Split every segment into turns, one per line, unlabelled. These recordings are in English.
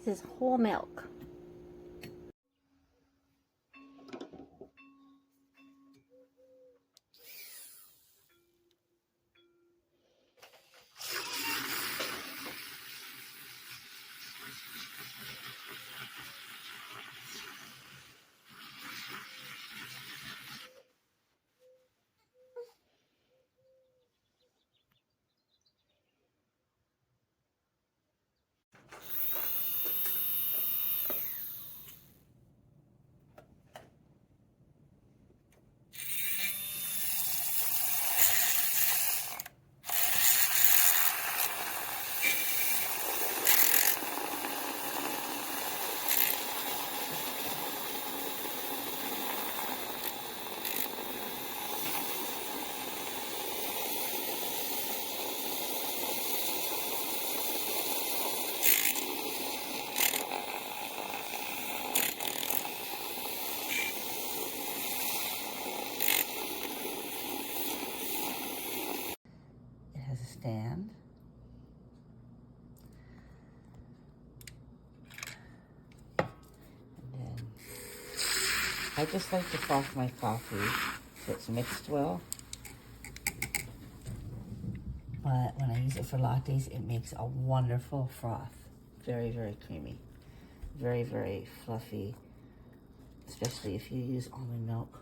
This is whole milk. Has a stand. And then I just like to froth my coffee so it's mixed well. But when I use it for lattes, it makes a wonderful froth. Very, very creamy. Very, very fluffy, especially if you use almond milk.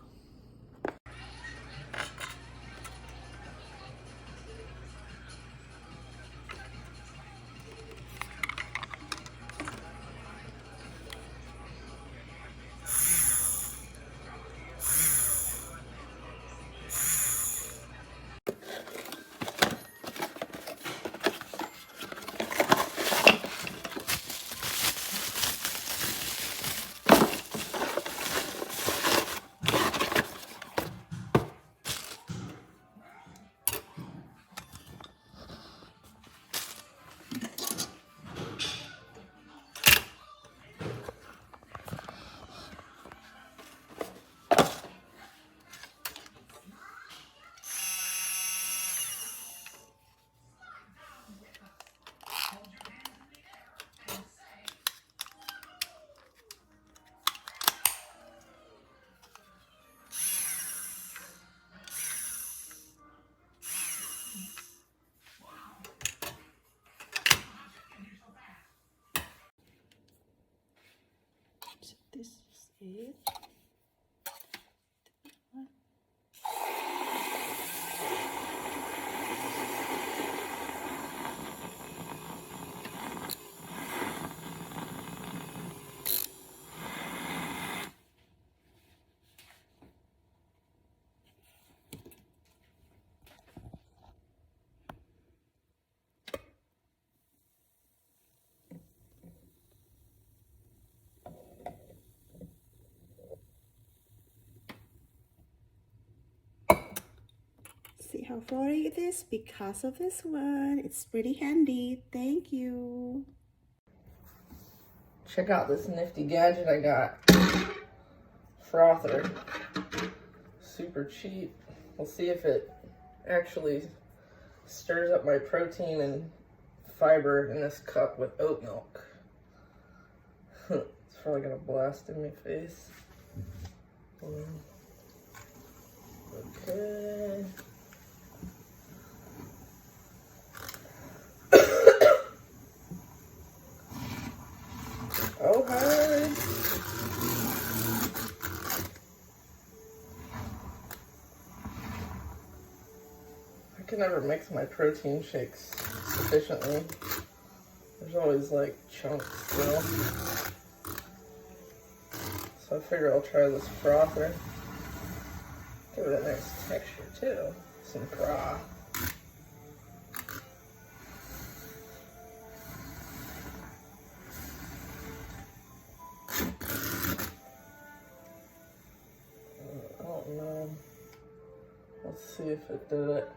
So this is it. See how frothy it is? Because of this one. It's pretty handy. Thank you.
Check out this nifty gadget I got. Frother. Super cheap. We'll see if it actually stirs up my protein and fiber in this cup with oat milk. It's probably gonna blast in my face. Okay. Oh, hi. I can never mix my protein shakes sufficiently. There's always like chunks still. So I figure I'll try this frother. Give it a nice texture too. Some froth. I don't know. Let's see if it did it.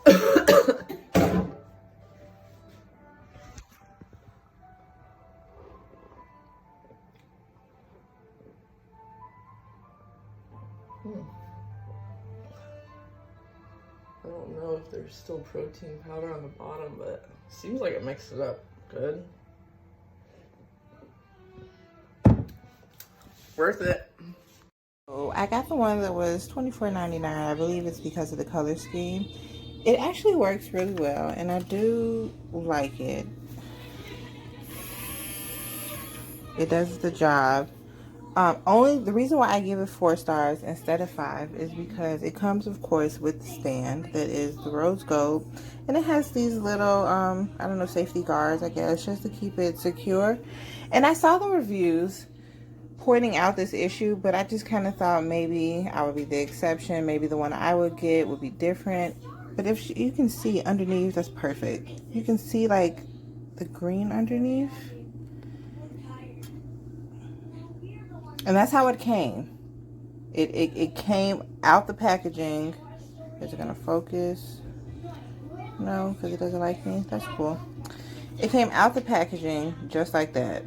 I don't know if there's still protein powder on the bottom, but it seems like it mixed it up Good. Worth it.
So I got the one that was $24.99. I believe it's because of the color scheme. It actually works really well, and I do like it. It does the job. Only the reason why I give it 4 stars instead of 5 is because it comes, of course, with the stand that is the rose gold, and it has these little I don't know, safety guards, I guess, just to keep it secure. And I saw the reviews pointing out this issue, but I just kind of thought maybe I would be the exception. Maybe the one I would get would be different. But if you can see underneath, that's perfect. You can see like the green underneath. And that's how it came. It came out the packaging. Is it gonna focus? No, because it doesn't like me. That's cool. It came out the packaging just like that.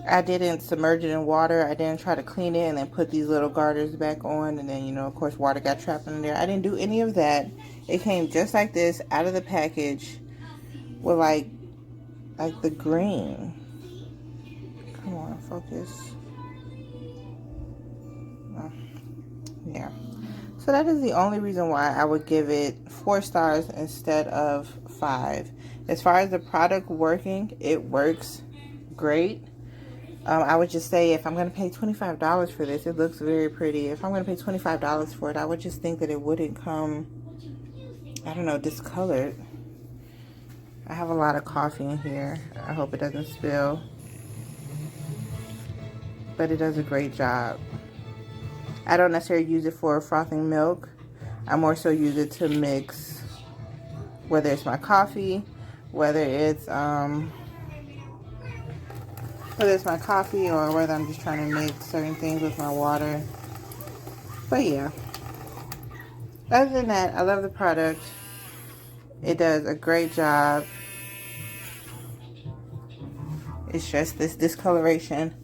I didn't submerge it in water. I didn't try to clean it and then put these little garters back on, and then, you know, of course, water got trapped in there. I didn't do any of that. It came just like this out of the package with like the green. Come on, focus. Oh, yeah. So that is the only reason why I would give it 4 stars instead of 5. As far as the product working, it works great. I would just say if I'm going to pay $25 for this, it looks very pretty. If I'm going to pay $25 for it, I would just think that it wouldn't come, I don't know, discolored. I have a lot of coffee in here. I hope it doesn't spill. But it does a great job. I don't necessarily use it for frothing milk. I more so use it to mix, whether it's my coffee, whether it's my coffee, or whether I'm just trying to mix certain things with my water. But yeah, other than that, I love the product. It does a great job. It's just this discoloration.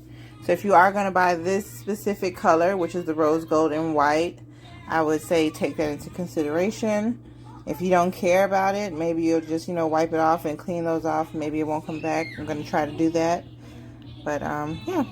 So if you are going to buy this specific color, which is the rose gold and white, I would say take that into consideration. If you don't care about it, maybe you'll just, you know, wipe it off and clean those off. Maybe it won't come back. I'm going to try to do that. But yeah.